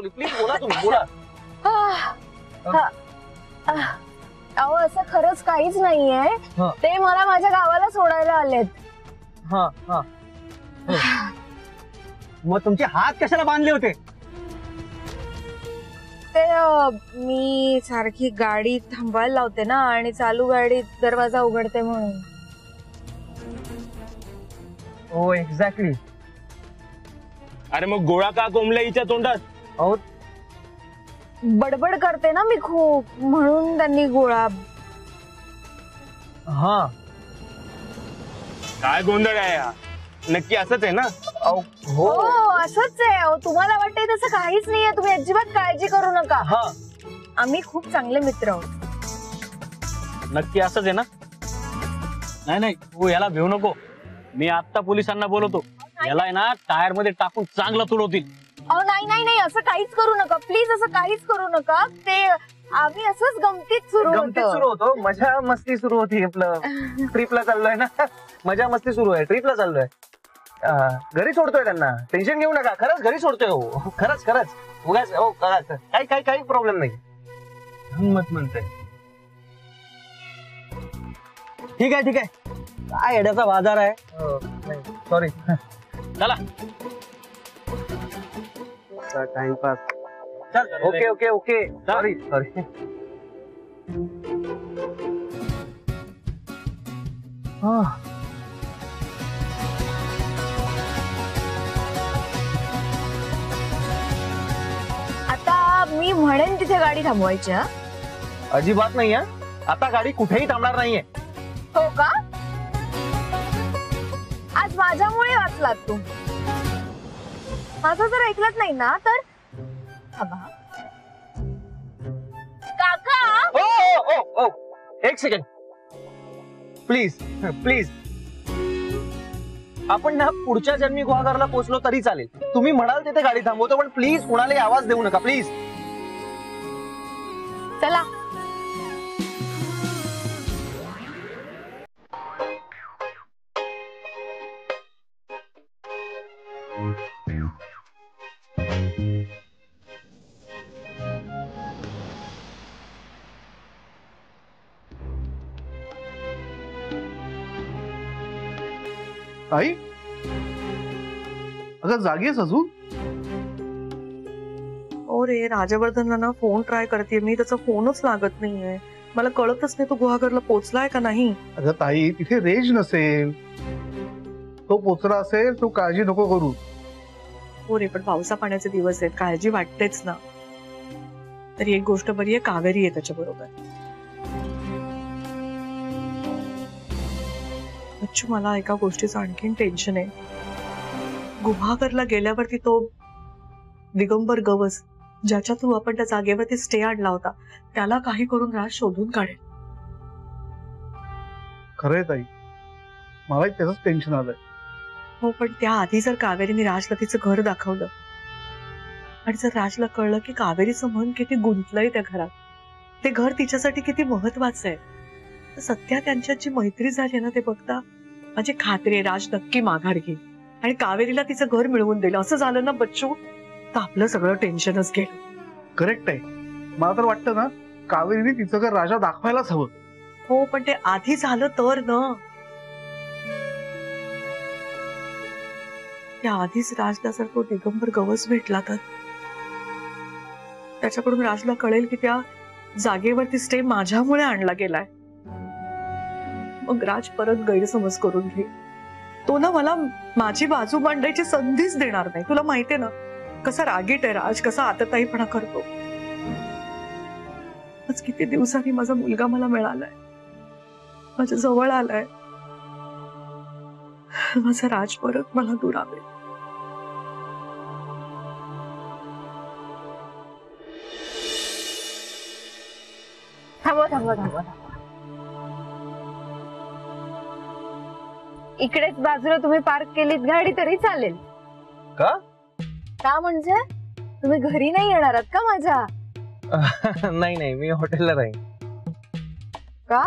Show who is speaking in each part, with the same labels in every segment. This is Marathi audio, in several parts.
Speaker 1: पोलीस प्लीज बोला तुम्ही बोला.
Speaker 2: अहो असं खरंच काहीच नाहीये. ते मला माझ्या गावाला सोडायला आलेत.
Speaker 1: हा हा. मग तुमचे हात कशाला बांधले होते?
Speaker 2: ते मी सारखी गाडी थांबवायला लावते ना आणि चालू गाडीत दरवाजा उघडते म्हणून.
Speaker 1: हो एक्झॅक्टली.
Speaker 3: अरे मग गोळा का कोंबल्या हिच्या तोंडात?
Speaker 1: अहो
Speaker 2: बडबड करते ना मी खूप, म्हणून त्यांनी गोळा.
Speaker 1: हा
Speaker 3: काय गोंधळ आहे हा? नक्की असंच आहे ना?
Speaker 1: हो
Speaker 2: असंच आहे. तुम्हाला वाटतंय तसं काहीच नाहीये. तुम्ही अजिबात काळजी करू नका.
Speaker 1: हा
Speaker 2: आम्ही खूप चांगले मित्र आहोत.
Speaker 3: नक्की असंच आहे ना? नाही नाही तू याला भेऊ नको. मी आता पोलिसांना बोलवतो. याला आहे ना टायर मध्ये टाकून चांगलं तुडवतील.
Speaker 2: अहो नाही नाही नाही असं काहीच करू नका प्लीज. असं काहीच करू नका. ते आम्ही असंच गमतीत सुरू
Speaker 1: होतो. मजा मस्ती सुरू होती. आपलं ट्रिपला चाललोय ना. मजा मस्ती सुरू आहे. ट्रिपला चाललोय. घरी सोडतोय त्यांना. टेन्शन घेऊ नका. खरंच घरी सोडतोय. हो खरंच खरंच उगाच. हो काही काही काही प्रॉब्लेम नाही.
Speaker 3: हिम्मत म्हणते.
Speaker 1: ठीक आहे ठीक आहे. काय येड्याचा बाजार आहे. सॉरी.
Speaker 3: चला
Speaker 1: timepass. Okay okay okay. Sorry sorry.
Speaker 2: आता मी म्हणेन तिथे गाडी थांबवायची.
Speaker 1: अजिबात नाही. आता गाडी कुठेही थांबणार नाहीये.
Speaker 2: हो का? आज माझ्यामुळे वाचलात तू. माझं जर ऐकलंच नाही ना तर काका.
Speaker 1: ओ ओ ओ एक सेकंड प्लीज प्लीज. आपण ना पुढच्या जन्मी गुहागरला पोहोचलो तरी चालेल. तुम्ही म्हणाल तिथे गाडी थांबवतो पण प्लीज कुणालाही आवाज देऊ नका प्लीज.
Speaker 2: चला.
Speaker 4: आई अगं जागी आहेस अजून?
Speaker 5: ओ रे राजवर्धनला ना फोन ट्राय करते मी. त्याचा फोनच लागत नाहीये. मला कळतच नाही तो गुहागरला पोहोचलाय का नाही.
Speaker 4: अगं ताई तिथे रेंज नसेल. तो पोचला असेल. तू काळजी नको करू.
Speaker 5: हो रे पण पावसा पाण्याचे दिवस आहेत. काळजी वाटतेच ना. तरी एक गोष्ट बरी आहे कावेरी आहे त्याच्या बरोबर. बच्चू मला एका गोष्टीचं आणखीन टेन्शन आहे. गुहागरला गेल्यावरती तो दिगंबर गवस ज्याच्या थ्रू आपण त्या जागेवरती स्टे आणला होता त्याला काही करून राज शोधून काढेल.
Speaker 4: खरंय ताई मलाही त्याच टेन्शन आलंय.
Speaker 5: हो पण त्याआधी जर कावेरीने राजला तिचं घर दाखवलं आणि जर राजला कळलं की कावेरीचं मन किती गुंतलंय त्या घरात, ते घर तिच्यासाठी किती महत्वाचं आहे, तर सध्या त्यांच्यात जी मैत्री झाली ना ते बघता माझी खात्री आहे राज नक्की माघार घेईल आणि कावेरीला तिचं घर मिळवून दिलं. असं झालं ना बच्चू तर आपलं सगळं टेन्शनच गेलं.
Speaker 4: करेक्ट आहे. मला तर वाटतं ना कावेरीने तिचं घर राजा दाखवायलाच हवं.
Speaker 5: हो पण ते आधी झालं तर ना. त्या आधीच राजला जर तो दिगंबर गवस भेटला तर त्याच्याकडून राजला कळेल की त्या जागेवरती स्टे माझ्यामुळे आणला गेलाय. मग राज परत गैरसमज करून घेईल. तो ना मला माझी बाजू मांडायची संधीच देणार नाही. तुला माहितीये ना कसा रागीट आहे राज, कसा आतताईपणा करतो. आज किती दिवसांनी माझा मुलगा मला मिळालाय, माझ्या जवळ आलाय. माझा राज परत मला दुरावेल.
Speaker 2: थांबवा थांबवा थांबवा. इकडेच बाजूला तुम्ही पार्क केलीत गाडी तरी चालेल
Speaker 1: का?
Speaker 2: का म्हणजे तुम्ही घरी नाही येणार आहात का माझ्या?
Speaker 1: नाही नाही मी हॉटेलला राहीन.
Speaker 2: का?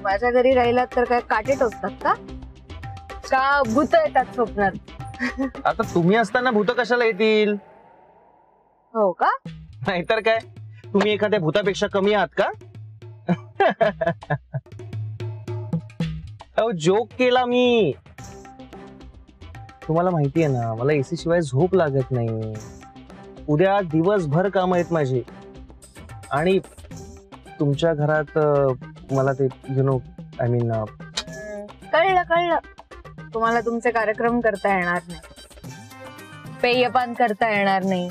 Speaker 2: माझ्या घरी राहिलात तर काय काटे टोचतात का? का भूत येतात स्वप्नात?
Speaker 1: आता तुम्ही असताना भूत कशाला येतील?
Speaker 2: हो का?
Speaker 1: नाहीतर काय, तुम्ही एखाद्या भूतापेक्षा कमी आहात का? अहो जोक केला मी. तुम्हाला माहिती आहे ना, मला एसी शिवाय झोप लागत नाही. उद्या दिवसभर काम आहेत माझी, आणि तुमच्या घरात मला ते आय मीन
Speaker 2: कळलं. तुम्हाला तुमचे कार्यक्रम करता येणार नाही, पेयपान करता येणार नाही,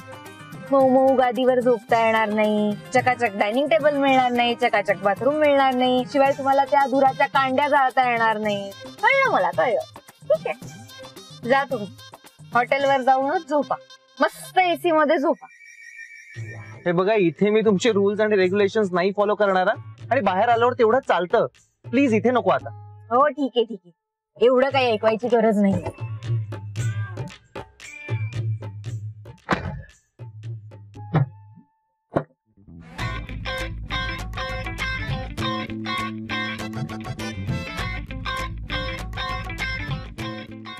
Speaker 2: मऊ मऊ गादीवर झोपता येणार नाही, चकाचक डायनिंग टेबल मिळणार नाही, चकाचक बाथरूम मिळणार नाही, शिवाय तुम्हाला त्या धुराच्या कांड्या जाळता येणार नाही. कळलं मला, कळलं. ठीक आहे, जा तुम्ही हॉटेलवर जाऊनच झोपा, मस्त एसी मध्ये झोपा.
Speaker 1: हे बघा, इथे मी तुमचे रूल्स आणि रेग्युलेशन्स नाही फॉलो करणारा, आणि बाहेर आल्यावर तेवढं चालतं. प्लीज इथे नको आता.
Speaker 2: हो ठीक आहे, एवढं काही ऐकवायची गरज नाही.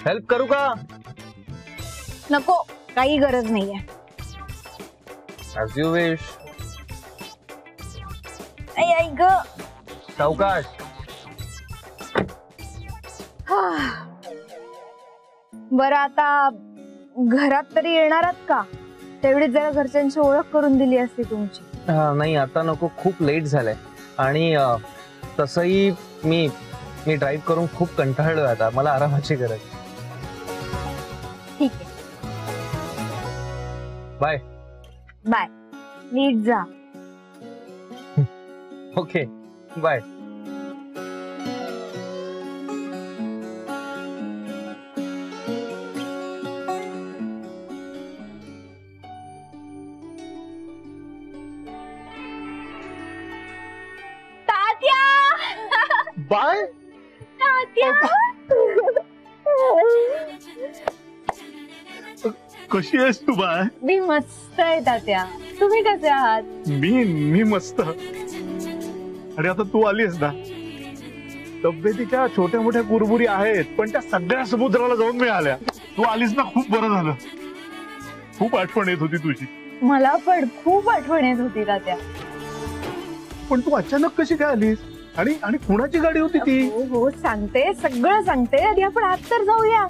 Speaker 1: हेल्प करू का?
Speaker 2: नको, काही गरज नाहीये.
Speaker 1: As you wish.
Speaker 2: आई ग.
Speaker 1: सावकाश.
Speaker 2: बरं, आता घरात तरी येणारात का? तेवढीच जरा घरच्यांची ओळख करून दिली असती तुमची.
Speaker 1: नाही, आता नको, खूप लेट झालंय. आणि तसंही मी ड्राईव्ह करून खूप कंटाळलोय आता. मला आरामाची गरज.
Speaker 2: ठीक आहे,
Speaker 1: बाय.
Speaker 2: बाय. नीट जा.
Speaker 1: Okay, bye.
Speaker 2: Tatya.
Speaker 1: Bye.
Speaker 2: Tatya.
Speaker 4: कशी आहेस तू बाय?
Speaker 2: मी मस्त आहे तात्या, तुम्ही कसे आहात?
Speaker 4: मी मस्त. आणि आता तू आलीस ना, तब्येतीच्या छोट्या मोठ्या कुरबुरी आहेत, पण त्या सगळ्या समुद्राला जाऊन मिळाल्या. तू आलीस ना, खूप बरं झालं. खूप आठवण येत होती तुझी.
Speaker 2: मला पण खूप आठवण येत होती तात्या.
Speaker 4: पण तू अचानक कशी काय आलीस? आणि कुणाची गाडी होती ती?
Speaker 2: हो, सांगते, सगळं सांगते. आधी आपण आत तर जाऊया.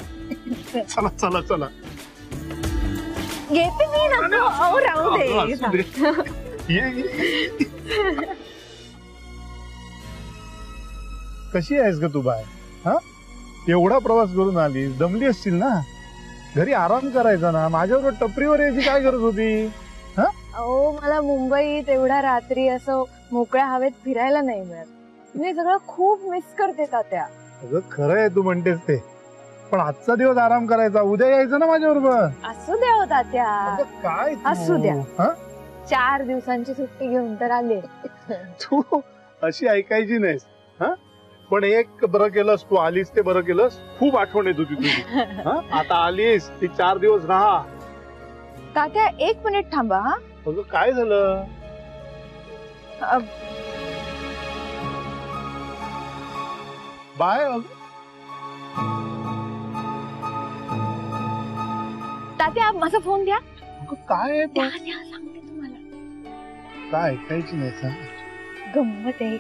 Speaker 4: चला चला चला.
Speaker 2: घेते मी. नको, राहू दे.
Speaker 4: कशी आहेस ग तू बाय? हा, एवढा प्रवास करून आलीस, दमली असतील ना? घरी आराम करायचा ना. माझ्याबरोबर टपरीवर यायची काय गरज होती?
Speaker 2: अहो, मला मुंबईत एवढ्या रात्री असं मोकळ्या हवेत फिरायला नाही मिळत. मी सगळं खूप मिस करते तात्या.
Speaker 4: अगं खरं आहे तू म्हणतेस ते, पण आजचा दिवस आराम करायचा, उद्या यायचं ना माझ्या बरोबर.
Speaker 2: असू द्या हो तात्या.
Speaker 4: काय
Speaker 2: असू द्या. 4 दिवसांची सुट्टी घेऊन तर आले.
Speaker 4: तू अशी ऐकायची नाहीस. पण एक बरं केलंस, तू आलीस ते बरं केलंस. खूप आठवण येत होती तुझी. आता आलीस ती 4 दिवस राहा.
Speaker 2: तात्या 1 मिनिट थांबा.
Speaker 4: अगं काय झालं? बाय.
Speaker 2: तात्या माझा फोन द्या.
Speaker 4: काय
Speaker 2: द्या, सांगते तुम्हाला.
Speaker 4: काय ऐकायची नाही सांग.
Speaker 2: गंमत आहे.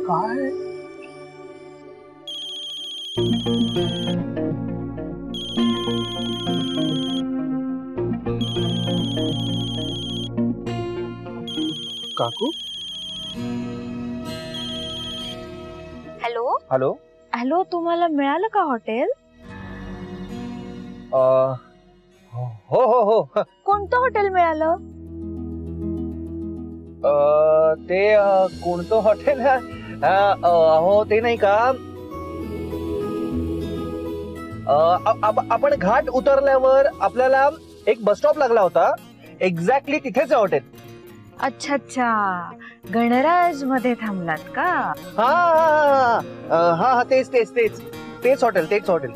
Speaker 4: काय? काकू?
Speaker 2: हॅलो.
Speaker 1: हॅलो.
Speaker 2: हॅलो, तुम्हाला मिळालं का हॉटेल?
Speaker 1: हो हो हो.
Speaker 2: कोणतं हॉटेल मिळालं?
Speaker 1: ते कोणतं हॉटेल? हो, ते नाही का, आपण घाट उतरल्यावर आपल्याला एक बस स्टॉप लागला होता, एक्झॅक्टली तिथेच आहे हॉटेल.
Speaker 2: अच्छा अच्छा, गणराज मध्ये थांबलात का?
Speaker 1: हा हा हा, तेच हॉटेल.